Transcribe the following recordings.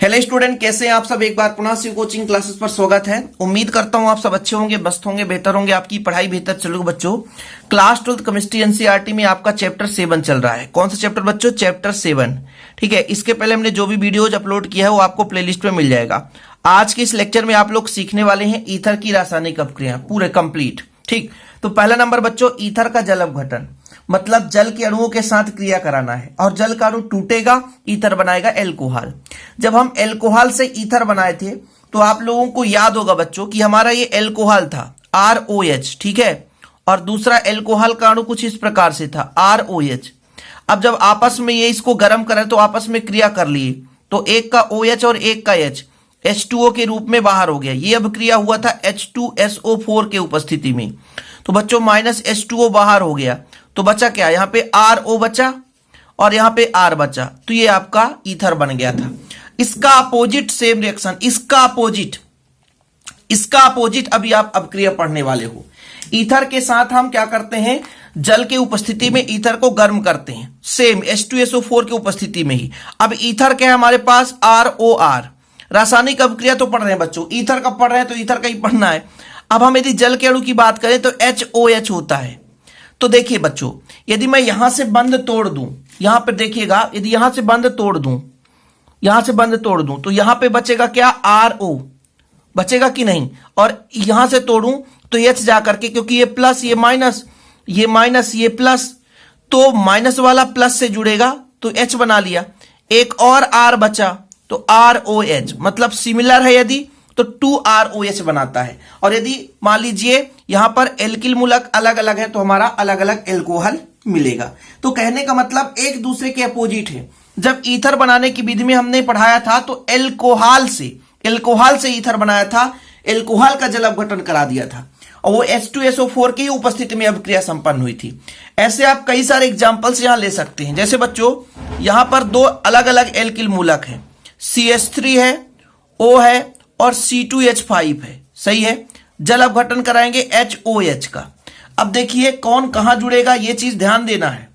Hello student, कैसे हैं आप सब। एक बार पुनः से कोचिंग क्लासेस पर स्वागत है। उम्मीद करता हूं आप सब अच्छे होंगे, मस्त होंगे, बेहतर होंगे, आपकी पढ़ाई बेहतर चलेगी। बच्चों, क्लास 12 केमिस्ट्री एनसीईआरटी में आपका चैप्टर 7 चल रहा है। कौन सा चैप्टर बच्चों? चैप्टर 7। ठीक है, इसके पहले हमने जो भी वीडियोज अपलोड किया है वो आपको प्लेलिस्ट में मिल जाएगा। आज के इस लेक्चर में आप लोग सीखने वाले हैं ईथर की रासायनिक अपक्रिया पूरे कंप्लीट। ठीक, तो पहला नंबर बच्चों, ईथर का जल अपघटन, मतलब जल के अणुओं के साथ क्रिया कराना है और जल का अणु टूटेगा, ईथर बनाएगा एल्कोहल। जब हम एल्कोहल से ईथर बनाए थे तो आप लोगों को याद होगा बच्चों कि हमारा ये एल्कोहल था ROH, ठीक है, और दूसरा एल्कोहल का अणु कुछ इस प्रकार से था ROH। अब जब आपस में ये इसको गर्म करें तो आपस में क्रिया कर लिए तो एक का OH और एक का H H2O के रूप में बाहर हो गया। ये अब क्रिया हुआ था H2SO4 के उपस्थिति में। तो बच्चों माइनस H2O बाहर हो गया तो बचा क्या? यहाँ पे RO बचा और यहाँ पे R बचा, तो ये आपका ईथर बन गया था। इसका अपोजिट सेम रिएक्शन, इसका अपोजिट अभी आप अपक्रिया पढ़ने वाले हो। ईथर के साथ हम क्या करते हैं? जल के उपस्थिति में ईथर को गर्म करते हैं, सेम H2SO4 के उपस्थिति में ही। अब ईथर क्या है हमारे पास? ROR। रासायनिक अपक्रिया तो पढ़ रहे हैं बच्चों, ईथर का पढ़ रहे हैं तो ईथर का ही पढ़ना है। अब हम यदि जल के अणु की बात करें तो HOH होता है। तो देखिए बच्चों, यदि मैं यहां से बंद तोड़ दूं, यहां पर देखिएगा, यदि यहां से बंद तोड़ दूं, यहां से बंद तोड़ दूं तो यहां पे बचेगा क्या? RO बचेगा कि नहीं? और यहां से तोड़ूं तो H जाकर के, क्योंकि ये प्लस ये माइनस, ये माइनस ये प्लस, तो माइनस वाला प्लस से जुड़ेगा तो H बना लिया। एक और R बचा तो ROH, मतलब सिमिलर है यदि तो 2ROH बनाता है। और यदि मान लीजिए यहां पर एल्किल मूलक अलग अलग है तो हमारा अलग अलग एल्कोहल मिलेगा। तो कहने का मतलब एक दूसरे के अपोजिट है। जब ईथर बनाने की विधि में हमने पढ़ाया था तो एल्कोहल से ईथर बनाया था, एल्कोहल का जल अपघटन करा दिया था और वो H2SO4 की उपस्थिति में अपक्रिया संपन्न हुई थी। ऐसे आप कई सारे एग्जांपल्स यहां ले सकते हैं। जैसे बच्चों यहां पर दो अलग अलग एल्किल मूलक है, CH3 है, O है और C2H5 है, सही है। जल अपघटन कराएंगे HOH का। अब देखिए कौन कहां जुड़ेगा, ये चीज ध्यान देना है,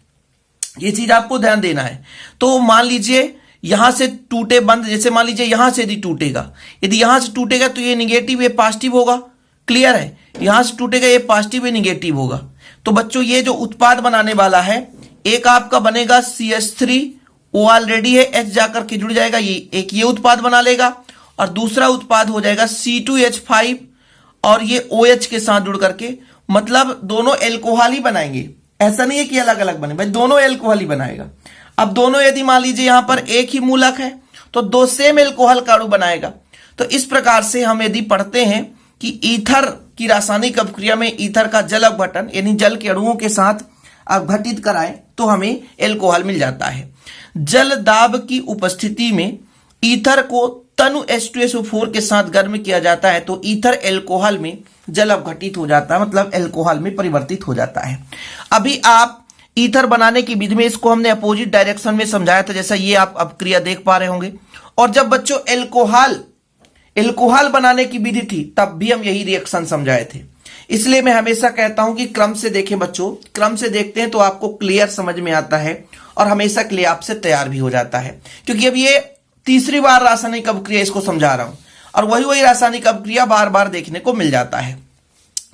ये चीज आपको ध्यान देना है। तो मान लीजिए यहां से टूटे बंद, जैसे मान लीजिए यहां से यदि टूटेगा, यदि यहां से टूटेगा तो ये निगेटिव, ये पॉजिटिव होगा। क्लियर है? यहां से टूटेगा ये पॉजिटिव, ये निगेटिव होगा। तो बच्चों ये जो उत्पाद बनाने वाला है, एक आपका बनेगा CH3, O ऑलरेडी है, H जाकर के जुड़ जाएगा, ये एक ये उत्पाद बना लेगा और दूसरा उत्पाद हो जाएगा C2H5 और ये OH के साथ जुड़ करके, मतलब दोनों एल्कोहल ही बनाएंगे। ऐसा नहीं है कि अलग अलग बने, भाई दोनों एल्कोहल ही बनाएगा। अब दोनों यदि मान लीजिए यहां पर एक ही मूलक है तो दो सेम एल्कोहल का अणु बनाएगा। तो इस प्रकार से हम यदि पढ़ते हैं कि ईथर की रासायनिक अपक्रिया में ईथर का जल अपघटन यानी जल के अणुओं के साथ अपघटित कराएं तो हमें एल्कोहल मिल जाता है। जल दाब की उपस्थिति में ईथर को तनु H2SO4 के साथ गर्म किया जाता है तो ईथर एल्कोहल में जल अपघटित हो जाता है, मतलब एल्कोहल में परिवर्तित हो जाता है। अभी आप ईथर बनाने की विधि में इसको हमने अपोजिट डायरेक्शन में समझाया था, जैसा ये आप अपक्रिया देख पा रहे होंगे। और जब बच्चों एल्कोहल बनाने की विधि थी तब भी हम यही रिएक्शन समझाए थे। इसलिए मैं हमेशा कहता हूं कि क्रम से देखें बच्चों, क्रम से देखते हैं तो आपको क्लियर समझ में आता है और हमेशा के लिए आपसे तैयार भी हो जाता है। क्योंकि अब ये तीसरी बार रासायनिक अपक्रिया इसको समझा रहा हूं और वही रासायनिक अपक्रिया बार बार देखने को मिल जाता है।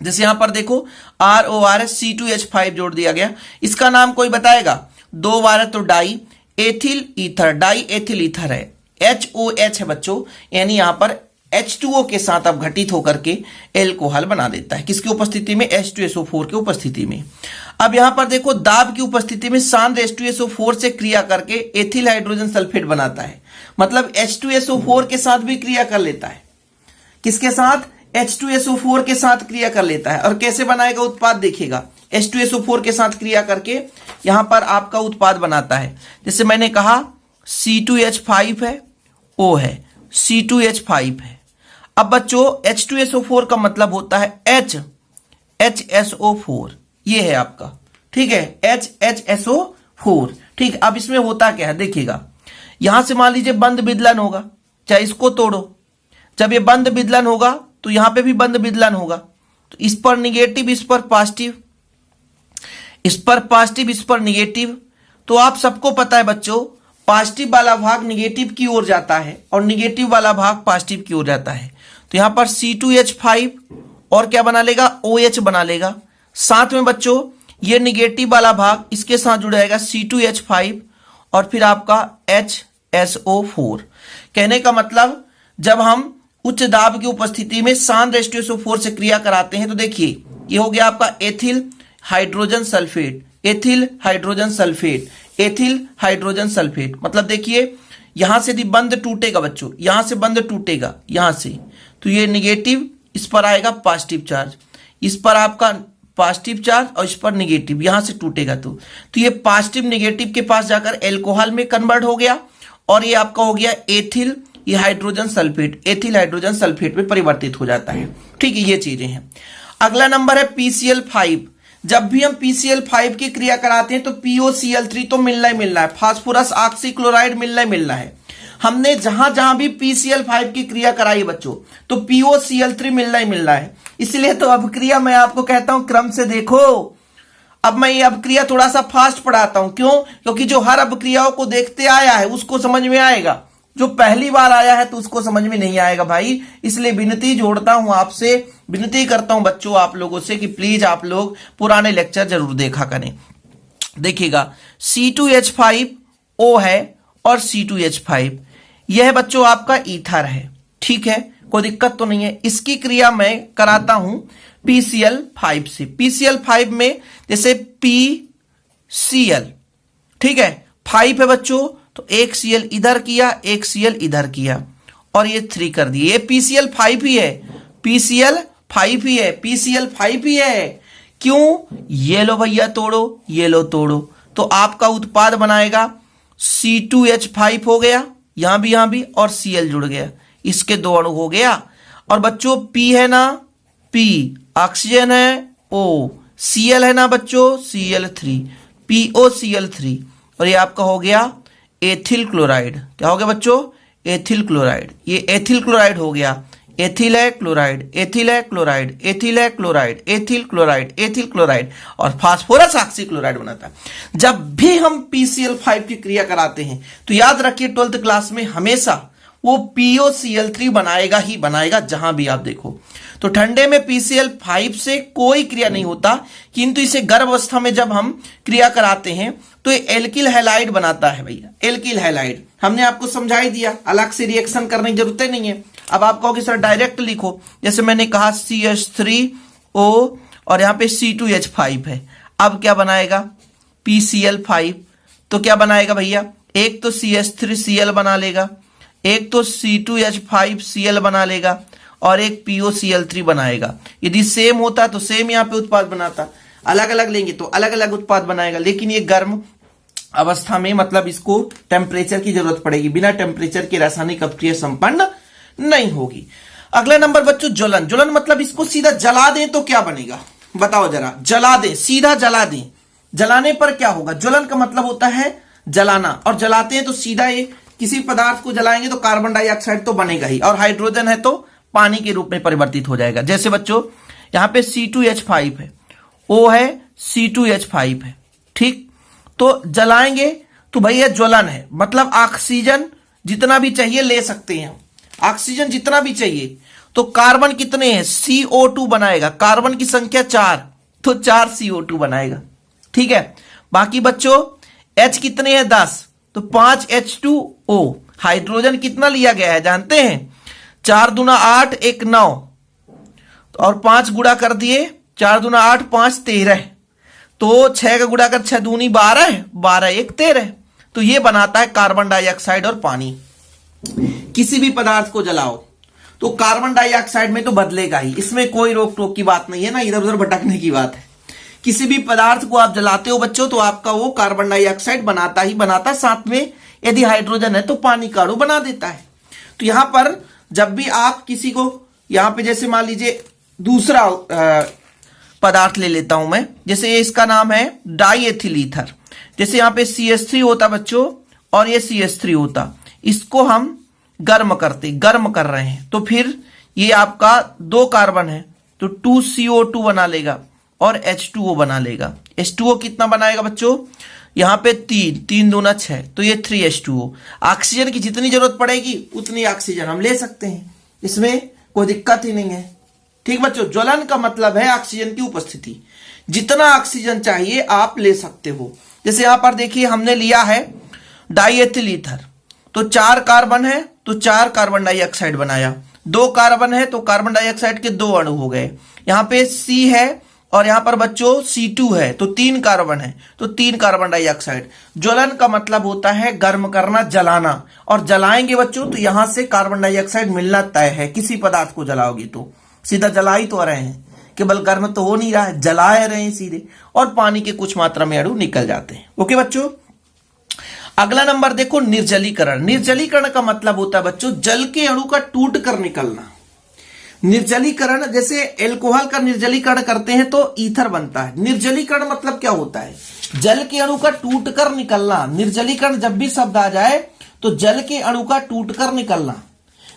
जैसे यहां पर देखो ROR C2H5 जोड़ दिया गया, इसका नाम कोई बताएगा? दो बार है तो die ethyl ether, die ethyl ether है, HOH है बच्चों, यानी यहां पर H2O के साथ अपघटित होकर के एल्कोहल बना देता है। किसकी उपस्थिति में? H2SO4 की उपस्थिति में। अब यहां पर देखो दाब की उपस्थिति में सांद्र H2SO4 से क्रिया करके एथिल हाइड्रोजन सल्फेट बनाता है, मतलब H2SO4 के साथ भी क्रिया कर लेता है। किसके साथ? H2SO4 के साथ क्रिया कर लेता है। और कैसे बनाएगा उत्पाद देखिएगा, H2SO4 के साथ क्रिया करके यहां पर आपका उत्पाद बनाता है। जैसे मैंने कहा C2H5 है, O है, C2H5 है। अब बच्चों H2SO4 का मतलब होता है HSO4, ये है आपका, ठीक है, HSO4। ठीक, अब इसमें होता क्या है देखिएगा, यहां से मान लीजिए बंद विदलन होगा, चाहे इसको तोड़ो, जब ये बंद विदलन होगा तो यहां पे भी बंद विदलन होगा, तो इस पर निगेटिव, इस पर पॉजिटिव, इस पर पॉजिटिव, इस पर निगेटिव। तो आप सबको पता है बच्चों पॉजिटिव वाला भाग निगेटिव की ओर जाता है और निगेटिव वाला भाग पॉजिटिव की ओर जाता है। तो यहां पर C2H5 और क्या बना लेगा, OH बना लेगा। साथ में बच्चों ये निगेटिव वाला भाग इसके साथ जुड़ जाएगा C2H5 और फिर आपका HSO4। कहने का मतलब जब हम उच्च दाब की उपस्थिति में शांत H2SO4 से क्रिया कराते हैं तो देखिए ये हो गया आपका ethyl hydrogen sulphate, ethyl hydrogen sulphate, ethyl hydrogen sulphate. मतलब देखिए यहां से यदि बंध टूटेगा बच्चों, यहां से बंध टूटेगा यहां से, तो ये निगेटिव, इस पर आएगा पॉजिटिव चार्ज, इस पर आपका पॉजिटिव चार्ज और इस पर निगेटिव, यहां से टूटेगा तो ये पॉजिटिव निगेटिव के पास जाकर एल्कोहल में कन्वर्ट हो गया और ये आपका हो गया एथिल, ये hydrogen sulphate, ethyl hydrogen sulphate में परिवर्तित हो जाता है। ठीक है, ये चीजें हैं। अगला नंबर है PCl5। जब भी हम PCl5 की क्रिया कराते हैं तो POCl3 तो मिलना ही मिलना है, फास्फोरस ऑक्सीक्लोराइड मिलना ही मिलना है। हमने जहां जहां भी PCl5 की क्रिया कराई बच्चों तो POCl3 मिलना ही मिलना है। इसलिए तो अपक्रिया मैं आपको कहता हूं क्रम से देखो। अब मैं ये अपक्रिया थोड़ा सा फास्ट पढ़ाता हूं, क्यों? क्योंकि जो हर अपक्रियाओं को देखते आया है उसको समझ में आएगा, जो पहली बार आया है तो उसको समझ में नहीं आएगा भाई। इसलिए विनती जोड़ता हूं आपसे, विनती करता हूं बच्चों आप लोगों से कि प्लीज आप लोग पुराने लेक्चर जरूर देखा करें। देखिएगा C2H5O है और C2H5, यह बच्चों आपका ईथर है। ठीक है, कोई दिक्कत तो नहीं है। इसकी क्रिया मैं कराता हूं PCl5 से। PCl5 में जैसे PCl, ठीक है, 5 है बच्चों, तो एक Cl इधर किया, एक Cl इधर किया और ये 3 कर दिए। ये PCl5 ही है, PCl5 ही है, PCl5 ही है। क्यों? ये लो भैया तोड़ो, ये लो तोड़ो, तो आपका उत्पाद बनाएगा C2H5 हो गया, यहां भी और Cl जुड़ गया, इसके 2 अणु हो गया। और बच्चों P है ना, P ऑक्सीजन है, O Cl है ना बच्चों, Cl3, POCl3 और ये आपका हो गया एथिल क्लोराइड। क्या हो गया बच्चों? Ethyl chloride. ये एथिल क्लोराइड हो गया, एथिल है क्लोराइड, एथिल है क्लोराइड, एथिल है chloride, ethyl chloride, ethyl chloride और फास्फोरस ऑक्सीक्लोराइड बनाता है। जब भी हम PCl5 की क्रिया कराते हैं तो याद रखिए 12th क्लास में हमेशा वो POCl3 बनाएगा ही बनाएगा, जहां भी आप देखो। तो ठंडे में PCl5 से कोई क्रिया नहीं होता, किंतु इसे गर्भ अवस्था में जब हम क्रिया कराते हैं तो ये एल्किल हैलाइड बनाता है भैया, एल्किल हैलाइड। हमने आपको समझा ही दिया, अलग से रिएक्शन करने की जरूरत नहीं है। अब आप कहोगे सर डायरेक्ट लिखो, जैसे मैंने कहा CH3O और यहां पे C2H5 है। अब क्या बनाएगा? PCl5, तो क्या बनाएगा भैया? एक तो CH3Cl बना लेगा, एक तो C2H5Cl बना लेगा और एक POCl3 बनाएगा। यदि सेम होता तो सेम यहाँ पे उत्पाद बनाता, अलग अलग लेंगे तो अलग अलग उत्पाद बनाएगा। लेकिन ये गर्म अवस्था में मतलब इसको टेम्परेचर की जरूरत पड़ेगी, बिना टेम्परेचर के रासायनिक अपक्रिया संपन्न नहीं होगी। अगला नंबर बच्चों ज्वलन। ज्वलन मतलब इसको सीधा जला दें तो क्या बनेगा, बताओ जरा। जला दें, सीधा जला दें, जलाने पर क्या होगा? ज्वलन का मतलब होता है जलाना, और जलाते हैं तो सीधा ये किसी पदार्थ को जलाएंगे तो कार्बन डाइऑक्साइड तो बनेगा ही, और हाइड्रोजन है तो पानी के रूप में परिवर्तित हो जाएगा। जैसे बच्चों यहां पे C2H5 है, O है, C2H5 है, ठीक। तो जलाएंगे तो भैया ज्वलन है, मतलब ऑक्सीजन जितना भी चाहिए ले सकते हैं, ऑक्सीजन जितना भी चाहिए। तो कार्बन कितने हैं? CO2 बनाएगा, कार्बन की संख्या 4, तो 4 CO2 बनाएगा, ठीक है। बाकी बच्चों H कितने हैं? 10, तो 5 H2O। हाइड्रोजन कितना लिया गया है जानते हैं? 4 दूना 8, 1 9, और 5 गुणा कर दिए, 4 दूना 8, 5 13, तो 6 का गुणा कर 6 दूनी 12, 12 1 13। तो ये बनाता है कार्बन डाइऑक्साइड और पानी। किसी भी पदार्थ को जलाओ तो कार्बन डाइऑक्साइड में तो बदलेगा ही, इसमें कोई रोक टोक की बात नहीं है ना, इधर उधर भटकने की बात है। किसी भी पदार्थ को आप जलाते हो बच्चों तो आपका वो कार्बन डाइऑक्साइड बनाता ही बनाता, साथ में यदि हाइड्रोजन है तो पानी का अणु बना देता है। तो यहां पर जब भी आप किसी को, यहां पे जैसे मान लीजिए दूसरा पदार्थ ले लेता हूं मैं, जैसे इसका नाम है डाईएथिल ईथर। जैसे यहां पे CH3 होता बच्चों और ये CH3 होता, इसको हम गर्म कर रहे हैं, तो फिर ये आपका 2 कार्बन है तो 2CO2 बना लेगा और H2O बना लेगा। H2O कितना बनाएगा बच्चों? यहां पे 3 दूना 6, तो ये 3H2O। ऑक्सीजन की जितनी जरूरत पड़ेगी उतनी ऑक्सीजन हम ले सकते हैं, इसमें कोई दिक्कत ही नहीं है। ठीक बच्चों, ज्वलन का मतलब है ऑक्सीजन की उपस्थिति। जितना ऑक्सीजन चाहिए आप ले सकते हो। जैसे यहां पर देखिए हमने लिया है डाइएथिल ईथर, तो 4 कार्बन है तो 4 कार्बन डाइऑक्साइड बनाया, 2 कार्बन है तो कार्बन डाइऑक्साइड के 2 अणु हो गए। यहां पे C है और यहां पर बच्चों C2 है तो 3 कार्बन है तो 3 कार्बन डाइऑक्साइड। ज्वलन का मतलब होता है गर्म करना, जलाना, और जलाएंगे बच्चों तो यहां से कार्बन डाइऑक्साइड मिलना तय है। किसी पदार्थ को जलाओगे तो सीधा जला ही तो रहे हैं, केवल गर्म तो हो नहीं रहा है, जला रहे हैं सीधे, और पानी के कुछ मात्रा में अणु निकल जाते हैं। ओके बच्चों, अगला नंबर देखो निर्जलीकरण। निर्जलीकरण का मतलब होता है बच्चों जल के अणु का टूट कर निकलना। निर्जलीकरण, जैसे एल्कोहल का निर्जलीकरण करते हैं तो ईथर बनता है। निर्जलीकरण मतलब क्या होता है? जल के अणु का टूट कर निकलना। निर्जलीकरण जब भी शब्द आ जाए तो जल के अणु का टूट कर निकलना।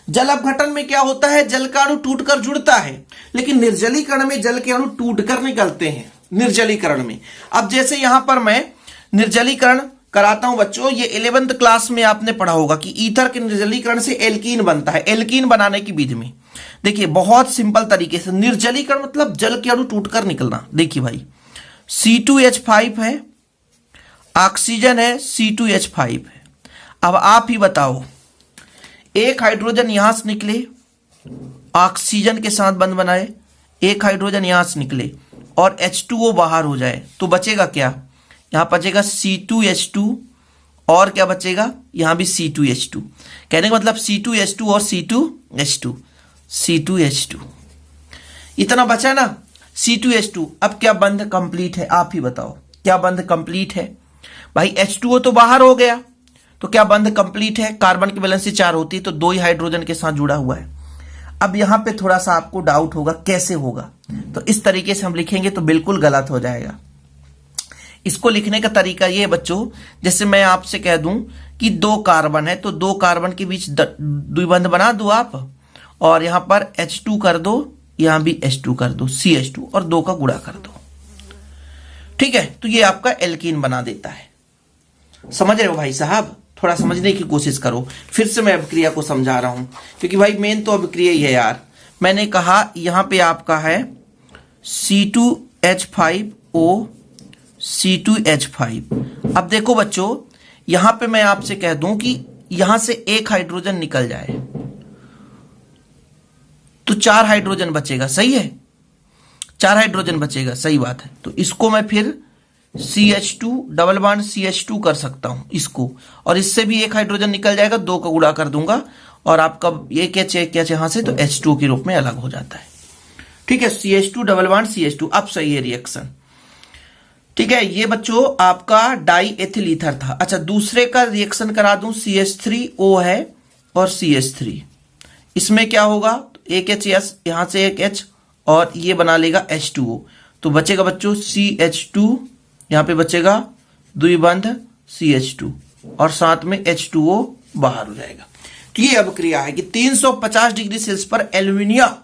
जल अपघटन में क्या होता है? जल का अणु टूटकर जुड़ता है, लेकिन निर्जलीकरण में जल के अणु टूटकर निकलते हैं। निर्जलीकरण में अब जैसे यहां पर मैं निर्जलीकरण कराता हूं बच्चों, ये 11th क्लास में आपने पढ़ा होगा कि ईथर के निर्जलीकरण से एल्कीन बनता है। एल्कीन बनाने की विधि में देखिए बहुत सिंपल तरीके से, निर्जलीकरण मतलब जल के अणु टूटकर निकलना। देखिए भाई C2H5 है, ऑक्सीजन है, C2H5 है। अब आप ही बताओ, एक हाइड्रोजन यहां से निकले, ऑक्सीजन के साथ बंध बनाए, एक हाइड्रोजन यहां से निकले और H2O बाहर हो जाए तो बचेगा क्या? यहां बचेगा C2H2 और क्या बचेगा? यहां भी C2H2। कहने का मतलब C2H2 और C2H2, C2H2 इतना बचा ना, C2H2। अब क्या बंध कंप्लीट है? आप ही बताओ, क्या बंध कंप्लीट है? भाई H2O तो बाहर हो गया, तो क्या बंध कंप्लीट है? कार्बन की वैलेंसी 4 होती है तो 2 ही हाइड्रोजन के साथ जुड़ा हुआ है। अब यहां पे थोड़ा सा आपको डाउट होगा कैसे होगा, तो इस तरीके से हम लिखेंगे तो बिल्कुल गलत हो जाएगा। इसको लिखने का तरीका ये है बच्चों, जैसे मैं आपसे कह दूं कि 2 कार्बन है तो 2 कार्बन के बीच द्विबंध बना दो आप, और यहां पर H2 कर दो, यहां भी H2 कर दो, CH2, और 2 का गुणा कर दो। ठीक है, तो ये आपका एल्कीन बना देता है। समझ रहे हो भाई साहब? थोड़ा समझने की कोशिश करो। फिर से मैं अभिक्रिया को समझा रहा हूं, क्योंकि भाई मेन तो अभिक्रिया ही है यार। मैंने कहा यहां पे आपका है C2H5O, C2H5। अब देखो बच्चों, यहां पे मैं आपसे कह दूं कि यहां से एक हाइड्रोजन निकल जाए तो 4 हाइड्रोजन बचेगा, सही है? 4 हाइड्रोजन बचेगा, सही बात है। तो इसको मैं फिर CH2 डबल बॉन्ड CH2 कर सकता हूं इसको, और इससे भी एक हाइड्रोजन निकल जाएगा, 2 का गुणा कर दूंगा और आपका एक H यहां से तो H2 के रूप में अलग हो जाता है। ठीक है, CH2 डबल बॉन्ड CH2। अब सही है रिएक्शन। ठीक है, ये बच्चों आपका डाई एथिल ईथर था। अच्छा, दूसरे का रिएक्शन करा दूं, CH3O है और CH3, इसमें क्या होगा? एक H, यहां से एक H और ये बना लेगा H2O, तो बचेगा बच्चों CH2, यहां पे बचेगा द्विबंध CH2 और साथ में H2O बाहर हो जाएगा। तो ये अभिक्रिया है कि 350 डिग्री सेल्सियस पर एल्यूमिनिया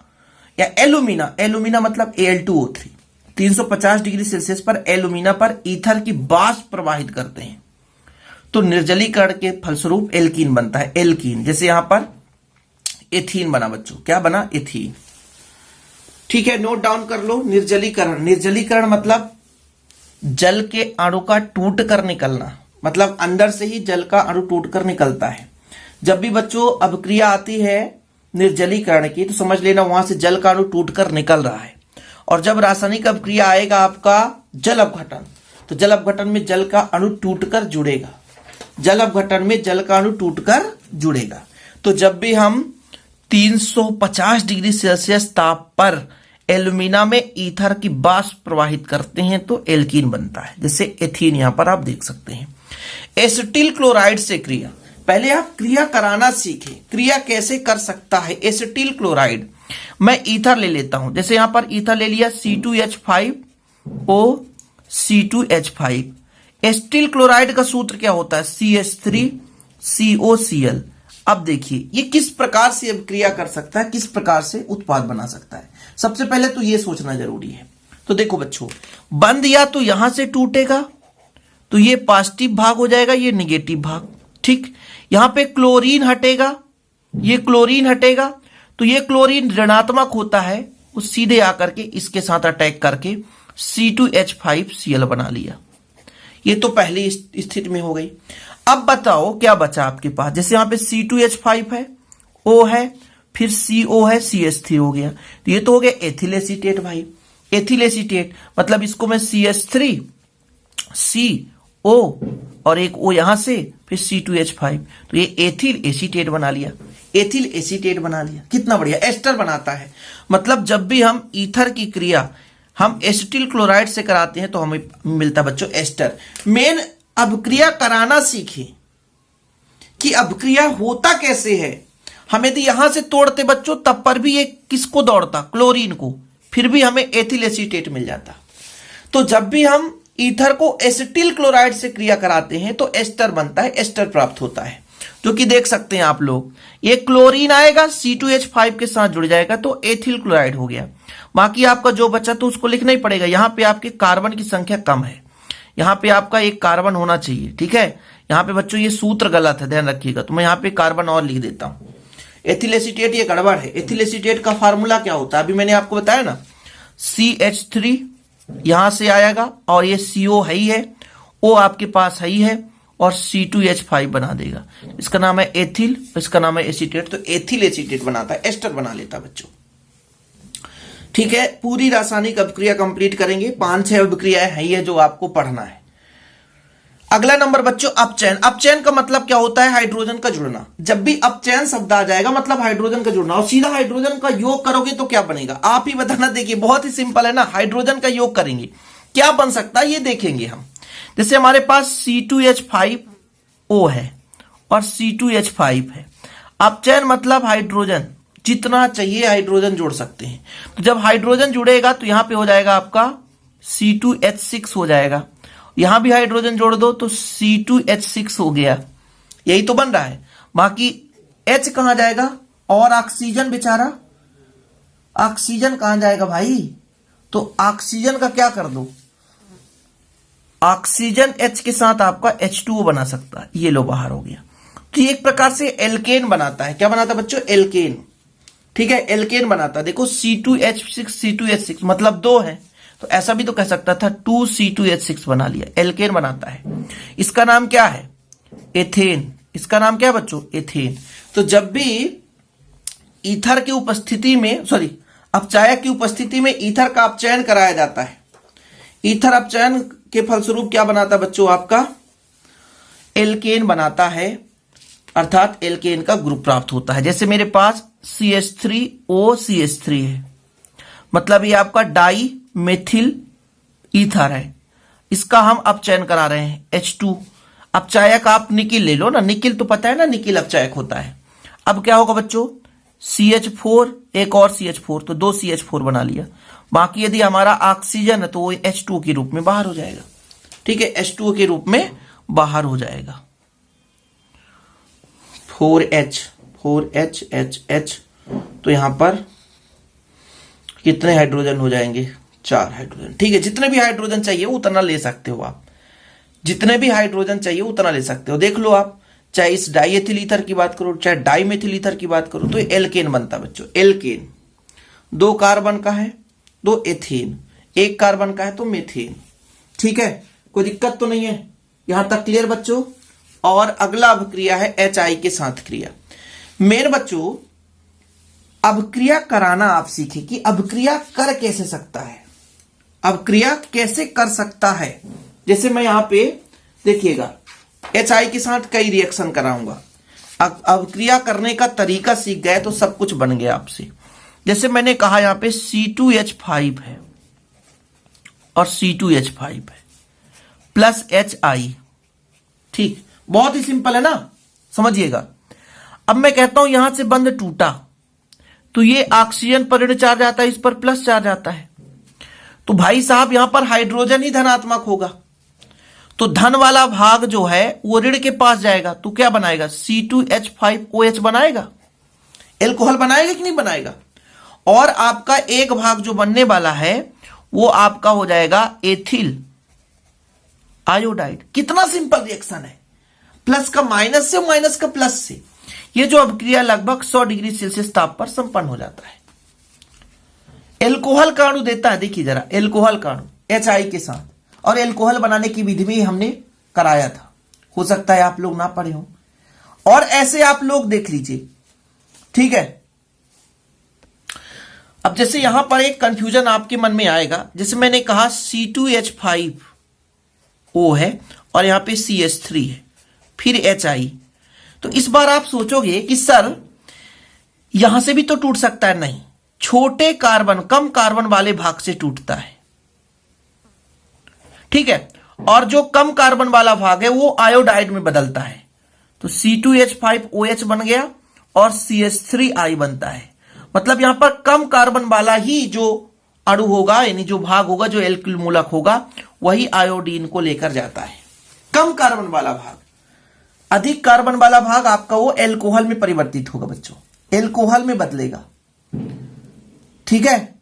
या एल्यूमिना मतलब Al2O3, 350 डिग्री सेल्सियस पर एल्यूमिना पर ईथर की वाष्प प्रवाहित करते हैं तो निर्जलीकरण के फलस्वरूप एल्कीन बनता है। एल्कीन, जैसे यहां पर एथीन बना बच्चों, क्या बना? एथीन। ठीक है, नोट डाउन कर लो। निर्जलीकरण, निर्जलीकरण मतलब जल के अणु का टूट कर निकलना, मतलब अंदर से ही जल का अणु टूट कर निकलता है। जब भी बच्चों अभिक्रिया आती है निर्जलीकरण की तो समझ लेना वहां से जल का अणु टूट कर निकल रहा है। और जब रासायनिक अभिक्रिया आएगा आपका जल अपघटन, तो जल अपघटन में जल का अणु टूटकर जुड़ेगा। जल अपघटन में जल का अणु टूटकर जुड़ेगा। तो जब भी हम 350 डिग्री सेल्सियस ताप पर एल्यूमिना में ईथर की वाष्प प्रवाहित करते हैं तो एल्कीन बनता है, जैसे एथीन यहां पर आप देख सकते हैं। एसिटिल क्लोराइड से क्रिया, पहले आप क्रिया कराना सीखें, क्रिया कैसे कर सकता है। एसिटिल क्लोराइड, मैं ईथर ले लेता हूं, जैसे यहां पर ईथर ले लिया C2H5O, C2H5। एसिटिल क्लोराइड का सूत्र क्या होता है? CH3COCl। अब देखिए ये किस प्रकार से अभिक्रिया कर सकता है, किस प्रकार से उत्पाद बना सकता है। सबसे पहले तो ये सोचना जरूरी है। तो देखो बच्चों, बंध या तो यहां से टूटेगा तो ये पॉजिटिव भाग हो जाएगा, ये निगेटिव भाग। ठीक, यहां पे क्लोरीन हटेगा, ये क्लोरीन हटेगा, तो ये क्लोरीन ऋणात्मक होता है, वो सीधे आकर के इसके साथ अटैक करके C2H5Cl बना लिया। ये तो पहली स्थिति में हो गई। अब बताओ क्या बचा आपके पास। जैसे यहां पे C2H5 है, O है, फिर CO है, CH3 हो गया, तो ये तो हो गया एथिल एसीटेट भाई। एथिल एसीटेट मतलब इसको मैं CH3 CO और एक O यहां से, फिर C2H5, तो ये एथिल एसीटेट बना लिया। एथिल एसीटेट बना लिया, कितना बढ़िया, एस्टर बनाता है। मतलब जब भी हम ईथर की क्रिया हम एसिटिल क्लोराइड से कराते हैं तो हमें मिलता बच्चों एस्टर। मेन अभिक्रिया कराना सीखे कि अभिक्रिया होता कैसे है। हमें तो यहां से तोड़ते बच्चों तब पर भी ये किसको दौड़ता, क्लोरीन को, फिर भी हमें एथिल एसीटेट मिल जाता। तो जब भी हम ईथर को एसिटिल क्लोराइड से क्रिया कराते हैं तो एस्टर बनता है, एस्टर प्राप्त होता है, जो कि देख सकते हैं आप लोग। ये क्लोरीन आएगा C2H5 के साथ जुड़ जाएगा तो एथिल क्लोराइड हो गया। बाकी आपका जो बचा तो उसको लिखना ही पड़ेगा। यहां पे आपके कार्बन की संख्या कम है, यहां पे आपका एक कार्बन होना चाहिए। ठीक है, यहां पे बच्चों ये सूत्र गलत है, ध्यान रखिएगा, तो मैं यहां पे कार्बन और लिख देता हूं। एथिल एसीटेट ये गड़बड़ है। एथिल एसीटेट का फार्मूला क्या होता है, अभी मैंने आपको बताया ना, CH3 यहां से आएगा और ये CO है ही है, O आपके पास है ही है, और C2H5 बना देगा। इसका नाम है एथिल, इसका नाम है एसीटेट, तो एथिल एसीटेट बनाता है, एस्टर बना लेता है बच्चों। ठीक है, पूरी रासायनिक अभिक्रिया कंप्लीट करेंगे, 5-6 अभिक्रियाएं है ही है जो आपको पढ़ना है। अगला नंबर बच्चों अपचयन। अपचयन का मतलब क्या होता है, हाइड्रोजन का जुड़ना। जब भी अपचयन शब्द आ जाएगा मतलब हाइड्रोजन का जुड़ना, और सीधा हाइड्रोजन का योग करोगे तो क्या बनेगा, आप ही बताना। देखिए बहुत ही सिंपल है ना, हाइड्रोजन का योग करेंगे क्या बन सकता है ये देखेंगे हम। जैसे हमारे पास C2H5O है और C2H5 है। अपचयन मतलब हाइड्रोजन जितना चाहिए हाइड्रोजन जोड़ सकते हैं। तो जब हाइड्रोजन जुड़ेगा तो यहां पे हो जाएगा आपका C2H6 हो जाएगा, यहां भी हाइड्रोजन जोड़ दो तो C2H6 हो गया, यही तो बन रहा है। बाकी H कहां जाएगा, और ऑक्सीजन बेचारा, ऑक्सीजन कहां जाएगा भाई, तो ऑक्सीजन का क्या कर दो, ऑक्सीजन H के साथ आपका H2O बना सकता है, ये लो बाहर हो गया। तो ये एक प्रकार से एल्केन बनाता है। क्या बनाता है बच्चों, एल्केन। ठीक है, एल्केन बनाता है। देखो C2H6 C2H6 मतलब 2 है, तो ऐसा भी तो कह सकता था 2C2H6 बना लिया, एल्केन बनाता है। इसका नाम क्या है, एथेन। इसका नाम क्या है बच्चों, एथेन। तो जब भी ईथर की उपस्थिति में, सॉरी अपचायक की उपस्थिति में ईथर का अपचयन कराया जाता है, ईथर अपचयन के फलस्वरूप क्या बनाता है बच्चों, आपका एल्केन बनाता है, अर्थात एल्केन का ग्रुप प्राप्त होता है। जैसे मेरे पास CH3OCH3 है, मतलब ये आपका डाई मेथिल ईथर है, इसका हम अपचयन करा रहे हैं H2। अपचायक आप निकिल ले लो ना, निकिल तो पता है ना, निकिल अपचायक होता है। अब क्या होगा बच्चों, CH4 एक और CH4, तो 2 CH4 बना लिया। बाकी यदि हमारा ऑक्सीजन है तो वो H2 के रूप में बाहर हो जाएगा। ठीक है, H2 के रूप में बाहर हो जाएगा। 4H, तो यहां पर कितने हाइड्रोजन हो जाएंगे, 4 हाइड्रोजन। ठीक है, जितने भी हाइड्रोजन चाहिए उतना ले सकते हो आप, जितने भी हाइड्रोजन चाहिए उतना ले सकते हो। देख लो आप, चाहे इस डाईएथिल ईथर की बात करो, चाहे डाईमेथिल ईथर की बात करो, तो एल्केन बनता है बच्चों, एल्केन। 2 कार्बन का है, 2 एथेन, 1 कार्बन का है तो मेथेन। ठीक है, कोई दिक्कत तो नहीं है, यहां तक क्लियर बच्चों। और अगला अभिक्रिया है HI के साथ क्रिया। मेन बच्चों अभिक्रिया कराना आप सीखे कि अभिक्रिया कर कैसे सकता है, अभिक्रिया कैसे कर सकता है। जैसे मैं यहां पे देखिएगा HI के साथ कई रिएक्शन कराऊंगा, अभिक्रिया करने का तरीका सीख गए तो सब कुछ बन गया आपसे। जैसे मैंने कहा यहां पे C2H5 है और C2H5 है प्लस HI। ठीक, बहुत ही सिंपल है ना, समझिएगा। अब मैं कहता हूं यहां से बंध टूटा तो ये ऑक्सीजन पर ऋण चार्ज आता है, इस पर प्लस चार्ज आता है, तो भाई साहब यहां पर हाइड्रोजन ही धनात्मक होगा, तो धन वाला भाग जो है वो ऋण के पास जाएगा, तो क्या बनाएगा, C2H5OH बनाएगा, एल्कोहल बनाएगा कि नहीं बनाएगा। और आपका एक भाग जो बनने वाला है वो आपका हो जाएगा एथिल आयोडाइड। कितना सिंपल रिएक्शन है, प्लस का माइनस से, माइनस का प्लस से। यह जो अभिक्रिया लगभग 100 डिग्री सेल्सियस ताप पर संपन्न हो जाता है। एल्कोहल का अणु देता है, देखिए जरा, एल्कोहल का अणु HI के साथ, और एल्कोहल बनाने की विधि में हमने कराया था, हो सकता है आप लोग ना पढ़े हो, और ऐसे आप लोग देख लीजिए, ठीक है। अब जैसे यहां पर एक कंफ्यूजन आपके मन में आएगा, जैसे मैंने कहा C2H5O है और यहां पे CH3 है, फिर HI, तो इस बार आप सोचोगे कि सर यहां से भी तो टूट सकता है। नहीं, छोटे कार्बन, कम कार्बन वाले भाग से टूटता है, ठीक है, और जो कम कार्बन वाला भाग है वो आयोडाइड में बदलता है। तो C2H5OH बन गया और CH3I बनता है। मतलब यहां पर कम कार्बन वाला ही जो अणु होगा, यानी जो भाग होगा, जो एल्किल मूलक होगा, वही आयोडीन को लेकर जाता है। कम कार्बन वाला भाग, अधिक कार्बन वाला भाग आपका वो एल्कोहल में परिवर्तित होगा बच्चों, एल्कोहल में बदलेगा, ठीक है।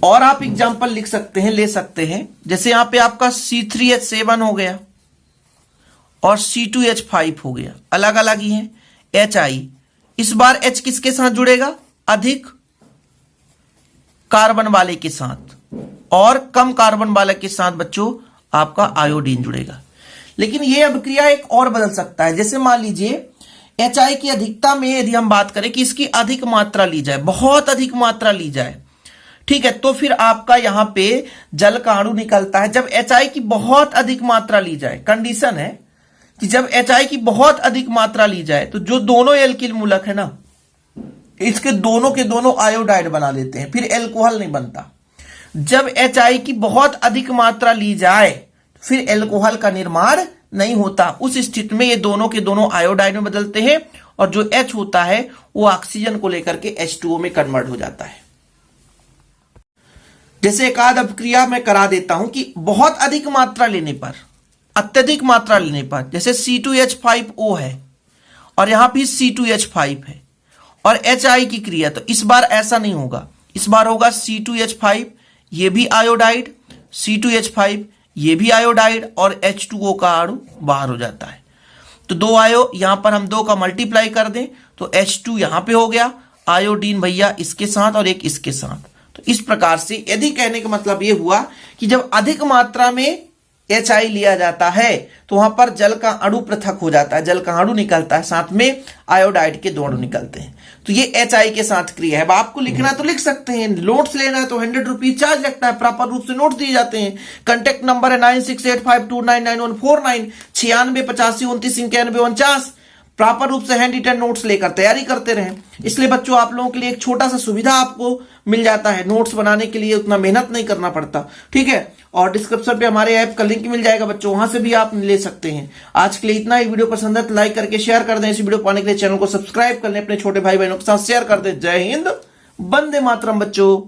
और आप एग्जाम्पल लिख सकते हैं, ले सकते हैं, जैसे यहां पे आपका C3H7 हो गया और C2H5 हो गया, अलग अलग ही है। HI, इस बार H किसके साथ जुड़ेगा, अधिक कार्बन वाले के साथ, और कम कार्बन वाले के साथ बच्चों आपका आयोडीन जुड़ेगा। लेकिन यह अभिक्रिया एक और बदल सकता है, जैसे मान लीजिए HI की अधिकता में यदि हम बात करें कि इसकी अधिक मात्रा ली जाए, बहुत अधिक मात्रा ली जाए, ठीक है, तो फिर आपका यहां पे जल का अणु निकलता है। जब HI की बहुत अधिक मात्रा ली जाए, कंडीशन है कि जब HI की बहुत अधिक मात्रा ली जाए तो जो दोनों एल्किल मूलक है ना, इसके दोनों के दोनों आयोडाइड बना लेते हैं, फिर एल्कोहल नहीं बनता। जब HI की बहुत अधिक मात्रा ली जाए फिर एल्कोहल का निर्माण नहीं होता। उस स्थिति में ये दोनों के दोनों आयोडाइड में बदलते हैं और जो H होता है वो ऑक्सीजन को लेकर के H2O में कन्वर्ट हो जाता है। जैसे एक आध अभिक्रिया मैं करा देता हूं कि बहुत अधिक मात्रा लेने पर, अत्यधिक मात्रा लेने पर, जैसे C2H5O है और यहां भी C2H5 है और HI की क्रिया, तो इस बार ऐसा नहीं होगा, इस बार होगा C2H5 ये भी आयोडाइड, C2H5 ये भी आयोडाइड, और H2O का अणु बाहर हो जाता है। तो दो आयो, यहां पर हम 2 का मल्टीप्लाई कर दें तो H2 यहां पे हो गया, आयोडीन भैया इसके साथ और एक इसके साथ। तो इस प्रकार से यदि कहने का मतलब यह हुआ कि जब अधिक मात्रा में HI लिया जाता है तो वहां पर जल का अणु पृथक हो जाता है, जल का अणु निकलता है, साथ में आयोडाइड के 2 अणु निकलते हैं। तो ये HI के साथ क्रिया है। अब आपको लिखना है तो लिख सकते हैं, नोट्स लेना है तो 100 रुपीज चार्ज लगता है, प्रॉपर रूप से नोट्स दिए जाते हैं। कांटेक्ट नंबर है 9685299149, 9685292949, प्रॉपर रूप से हैंड रिटन नोट्स लेकर तैयारी करते रहें। इसलिए बच्चों आप लोगों के लिए एक छोटा सा सुविधा आपको मिल जाता है, नोट्स बनाने के लिए उतना मेहनत नहीं करना पड़ता, ठीक है। और डिस्क्रिप्शन पे हमारे ऐप का लिंक मिल जाएगा बच्चों, वहां से भी आप ले सकते हैं। आज के लिए इतना ही। वीडियो पसंद है तो लाइक करके शेयर कर दें। इस वीडियो पाने के लिए चैनल को सब्सक्राइब कर लें, अपने छोटे भाई बहनों के साथ शेयर कर दें। जय हिंद, वंदे मातरम बच्चों।